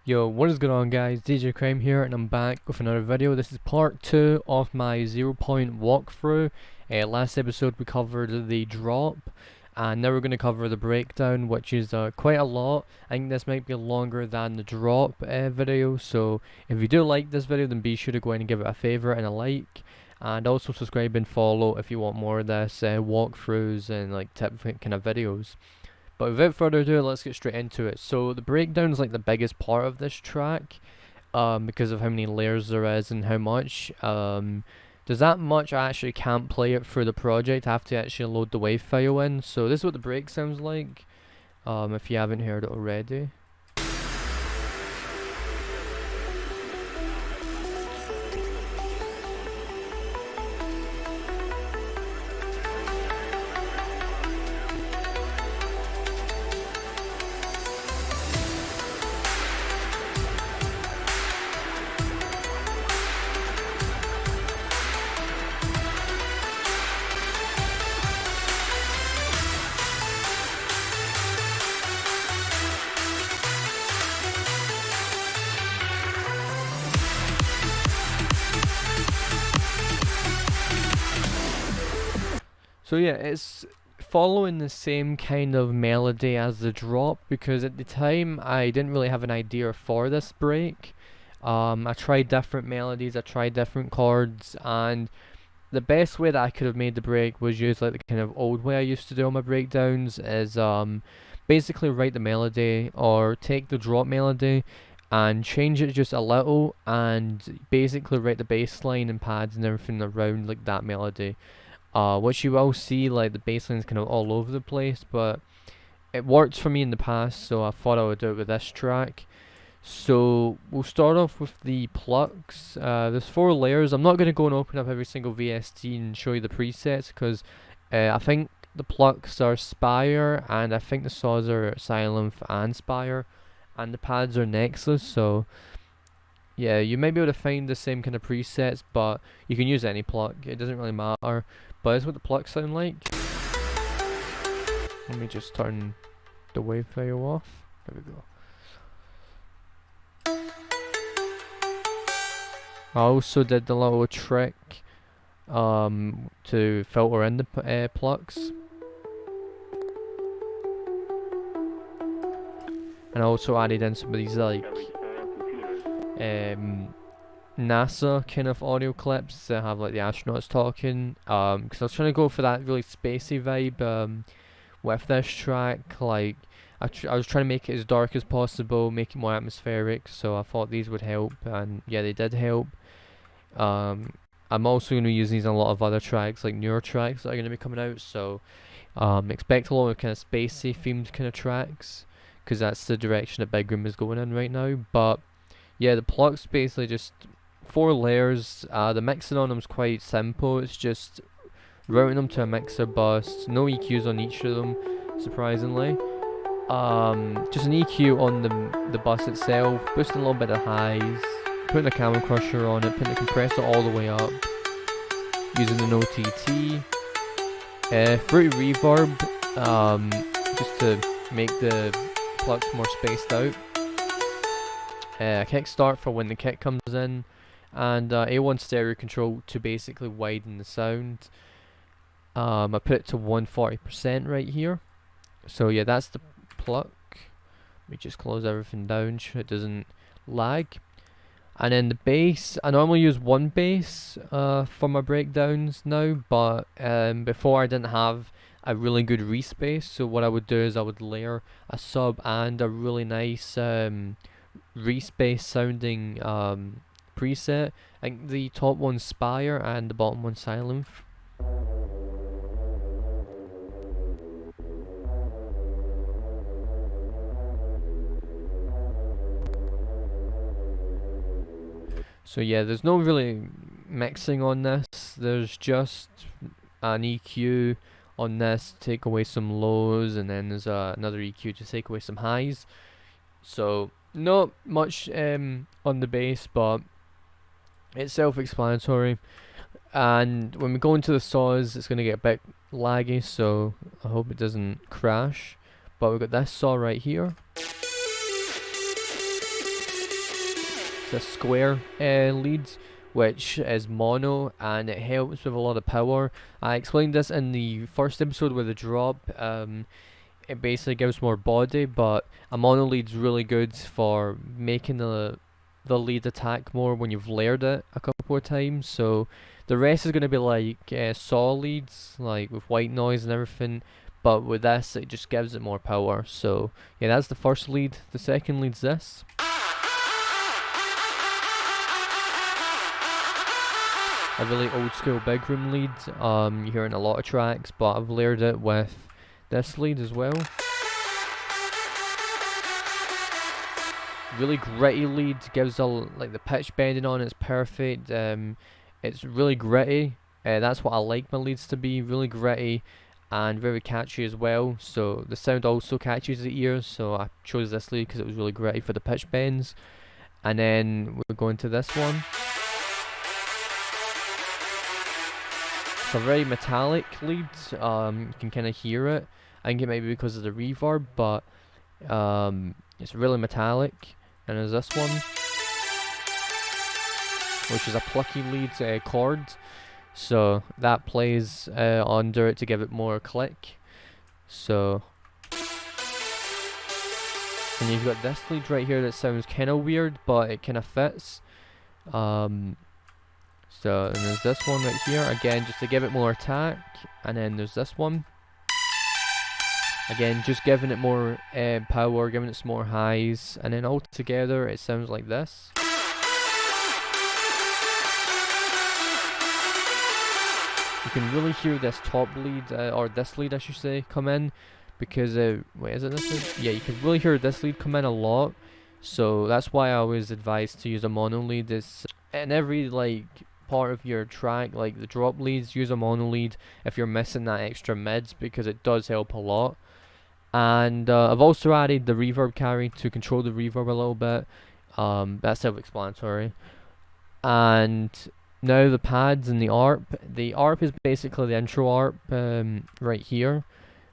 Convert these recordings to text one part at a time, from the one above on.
Yo, what is going on guys, DJ Crime here and I'm back with another video. This is part 2 of my 0 point walkthrough. Last episode we covered the drop and now we're going to cover the breakdown, which is quite a lot. I think this might be longer than the drop video, so if you do like this video then be sure to go ahead and give it a favourite and a like. And also subscribe and follow if you want more of this walkthroughs and like tip kind of videos. But without further ado, let's get straight into it. So the breakdown is like the biggest part of this track, because of how many layers there is and how much. There's that much I actually can't play it through the project. I have to actually load the WAV file in. So this is what the break sounds like, if you haven't heard it already. So yeah, it's following the same kind of melody as the drop, because at the time I didn't really have an idea for this break. I tried different melodies, I tried different chords, and the best way that I could have made the break was use like the kind of old way I used to do on my breakdowns, is basically write the melody or take the drop melody and change it just a little and basically write the bass line and pads and everything around like that melody. Which you will see, like the bass line's kind of all over the place, but it worked for me in the past, so I thought I would do it with this track. So we'll start off with the plucks. There's 4 layers. I'm not going to go and open up every single VST and show you the presets, because I think the plucks are Spire, and I think the saws are Sylenth and Spire, and the pads are Nexus, so yeah, you may be able to find the same kind of presets, but you can use any pluck, it doesn't really matter. But that's what the plucks sound like. Let me just turn the WAV file off. There we go. I also did the little trick to filter in the plucks. And I also added in some of these like NASA kind of audio clips that have like the astronauts talking, because I was trying to go for that really spacey vibe with this track. Like I was trying to make it as dark as possible, make it more atmospheric, so I thought these would help, and yeah, they did help. I'm also going to use these on a lot of other tracks, like newer tracks that are going to be coming out, so expect a lot of kind of spacey themed kind of tracks, because that's the direction that Big Room is going in right now. But yeah, the plucks basically just 4 layers. The mixing on them is quite simple. It's just routing them to a mixer bus. No EQs on each of them, surprisingly. Just an EQ on the bus itself, boosting a little bit of highs, putting a camel crusher on it, putting the compressor all the way up, using an OTT, fruity reverb, just to make the plucks more spaced out. A kickstart for when the kick comes in, and A1 stereo control to basically widen the sound. I put it to 140% right here. So yeah, that's the pluck. Let me just close everything down so it doesn't lag. And then the bass, I normally use one bass for my breakdowns now, but before I didn't have a really good respace, so what I would do is I would layer a sub and a really nice respace sounding preset. I think the top one's Spire and the bottom one's Sylenth. So yeah, there's no really mixing on this, there's just an EQ on this to take away some lows, and then there's another EQ to take away some highs. So not much on the bass, but it's self-explanatory. And when we go into the saws, it's going to get a bit laggy, so I hope it doesn't crash. But we've got this saw right here. a square lead, which is mono, and it helps with a lot of power. I explained this in the first episode with the drop. It basically gives more body, but a mono lead's really good for making the lead attack more when you've layered it a couple of times. So the rest is going to be like saw leads, like with white noise and everything, but with this it just gives it more power. So yeah, that's the first lead. The second lead's this. A really old school big room lead. You hear it in a lot of tracks, but I've layered it with this lead as well. Really gritty lead, gives like the pitch bending on it's perfect. It's really gritty. That's what I like my leads to be, really gritty and very catchy as well. So the sound also catches the ears, so I chose this lead because it was really gritty for the pitch bends. And then we're going to this one. It's a very metallic lead. You can kind of hear it. I think it might be because of the reverb, but it's really metallic. And there's this one, which is a plucky lead chord, so that plays under it to give it more click. So, and you've got this lead right here that sounds kind of weird, but it kind of fits. And there's this one right here, again just to give it more attack. And then there's this one, again just giving it more power, giving it some more highs. And then all together it sounds like this. You can really hear this top lead, or this lead I should say, come in, because wait, is it this lead? Yeah, you can really hear this lead come in a lot. So that's why I always advise to use a mono lead. It's in every like part of your track, like the drop leads, use a mono lead if you're missing that extra mids, because it does help a lot. And I've also added the reverb carry to control the reverb a little bit. That's self-explanatory. And now the pads and the ARP. The ARP is basically the intro ARP right here,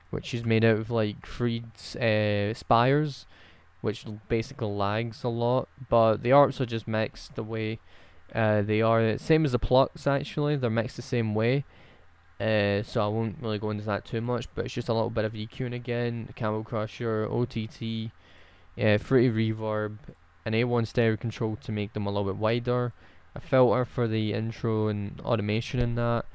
which is made out of like freed spires, which basically lags a lot. But the ARPs are just mixed the way they are. Same as the plucks actually, they're mixed the same way. So I won't really go into that too much, but it's just a little bit of EQing again, Camel Crusher, OTT, Fruity Reverb, an A1 stereo control to make them a little bit wider, a filter for the intro and automation in that,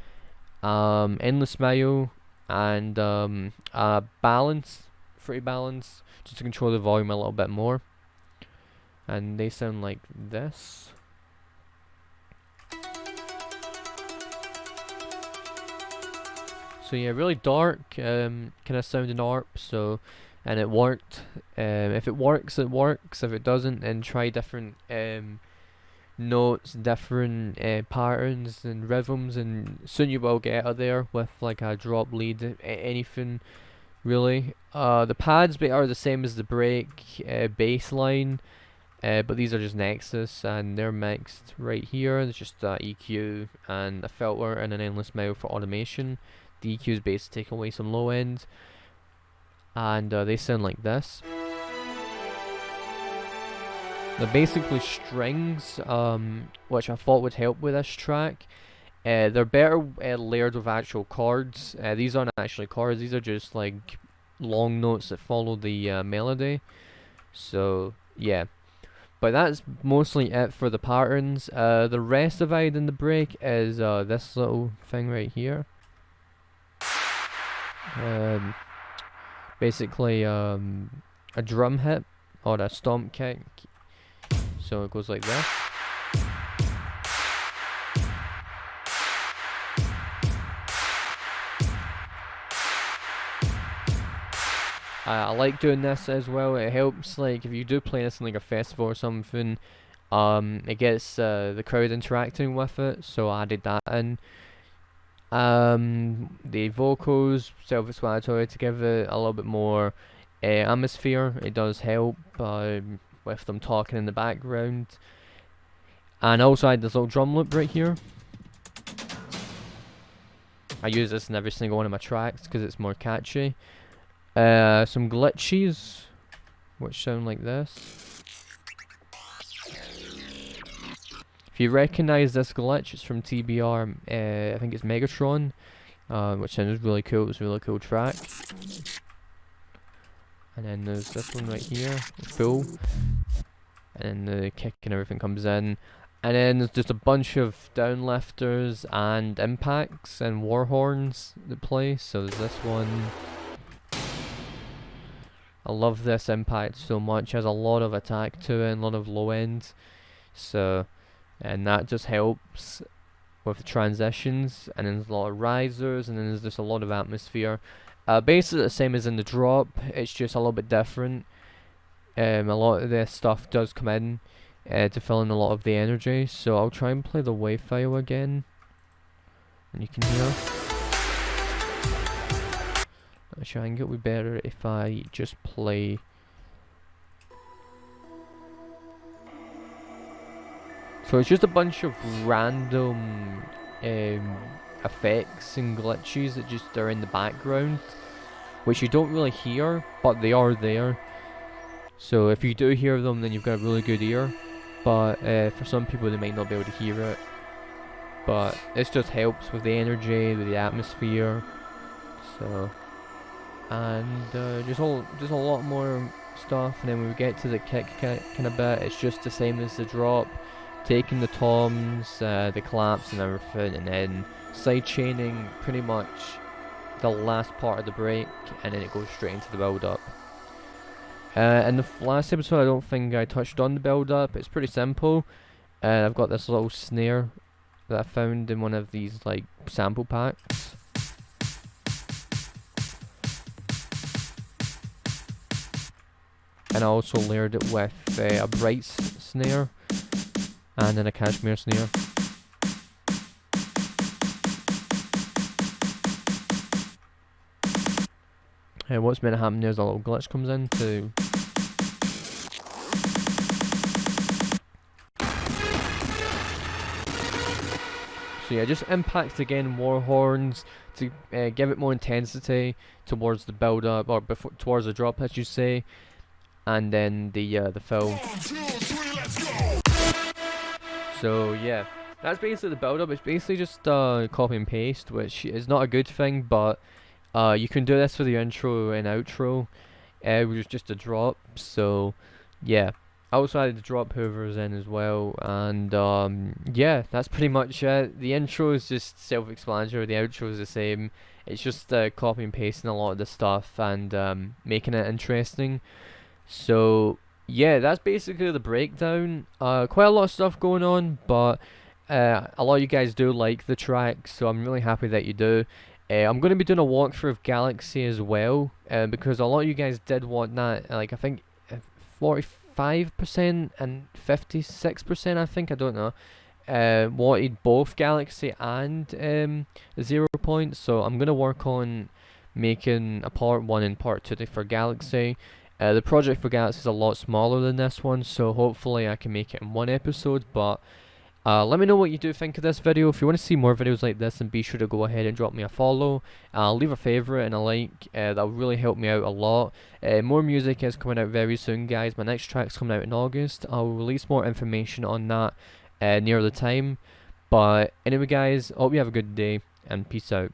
Endless Smile, and a balance, Fruity Balance, just to control the volume a little bit more. And they sound like this. So yeah, really dark kind of sounding ARP. So, and it worked. If it works, it works. If it doesn't, then try different notes, different patterns and rhythms, and soon you will get out of there with like a drop lead, anything really. The pads are the same as the break bass line, but these are just Nexus and they're mixed right here. There's just EQ and a filter and an endless smile for automation. The EQ is based to take away some low end, and they sound like this. They're basically strings, which I thought would help with this track. They're better layered with actual chords. These aren't actually chords, these are just like long notes that follow the melody. So yeah, but that's mostly it for the patterns. The rest of it in the break is this little thing right here. Basically a drum hit or a stomp kick. So it goes like this. I like doing this as well. It helps, like if you do play this in like a festival or something, it gets the crowd interacting with it, so I added that in. The vocals, self-explanatory, to give it a little bit more atmosphere. It does help with them talking in the background. And also I had this little drum loop right here. I use this in every single one of my tracks because it's more catchy. Some glitches, which sound like this. If you recognize this glitch, it's from TBR, I think it's Megatron, which sounds really cool. It's a really cool track. And then there's this one right here, full. And then the kick and everything comes in. And then there's just a bunch of downlifters and impacts and war horns that play. So there's this one. I love this impact so much. It has a lot of attack to it and a lot of low end. So, and that just helps with the transitions. And then there's a lot of risers, and then there's just a lot of atmosphere. Basically the same as in the drop, it's just a little bit different. A lot of this stuff does come in to fill in a lot of the energy. So I'll try and play the wave file again. And you can hear. Actually, I think it would be better if I just play. So it's just a bunch of random effects and glitches that just are in the background, which you don't really hear, but they are there. So if you do hear them, then you've got a really good ear. But for some people, they might not be able to hear it. But it just helps with the energy, with the atmosphere. So, and just a lot more stuff. And then when we get to the kick kind of bit, it's just the same as the drop. Taking the toms, the claps and everything, and then side chaining pretty much the last part of the break, and then it goes straight into the build up. In the last episode, I don't think I touched on the build up. It's pretty simple. I've got this little snare that I found in one of these like sample packs. And I also layered it with a bright snare. And then a cashmere snare. What's meant to happen there is a little glitch comes in to. So yeah, just impacts again, war horns to give it more intensity towards the build up, or before towards the drop, as you say, and then the fill. So yeah, that's basically the build up. It's basically just copy and paste, which is not a good thing, but you can do this for the intro and outro, which is just a drop. So yeah, I also added the drop hoovers in as well, and yeah, that's pretty much it. The intro is just self-explanatory, the outro is the same. It's just copy and pasting a lot of the stuff and making it interesting. So yeah, that's basically the breakdown. Quite a lot of stuff going on, but a lot of you guys do like the track, so I'm really happy that you do. I'm going to be doing a walkthrough of Galaxy as well, because a lot of you guys did want that. Like, I think 45% and 56%, I think, I don't know, wanted both Galaxy and 0 Point, so I'm going to work on making a part 1 and part 2 for Galaxy. The project for Galaxy is a lot smaller than this one, so hopefully I can make it in one episode, but let me know what you do think of this video. If you want to see more videos like this, then be sure to go ahead and drop me a follow. Leave a favourite and a like, that will really help me out a lot. More music is coming out very soon, guys. My next track's coming out in August. I'll release more information on that near the time. But anyway, guys, hope you have a good day, and peace out.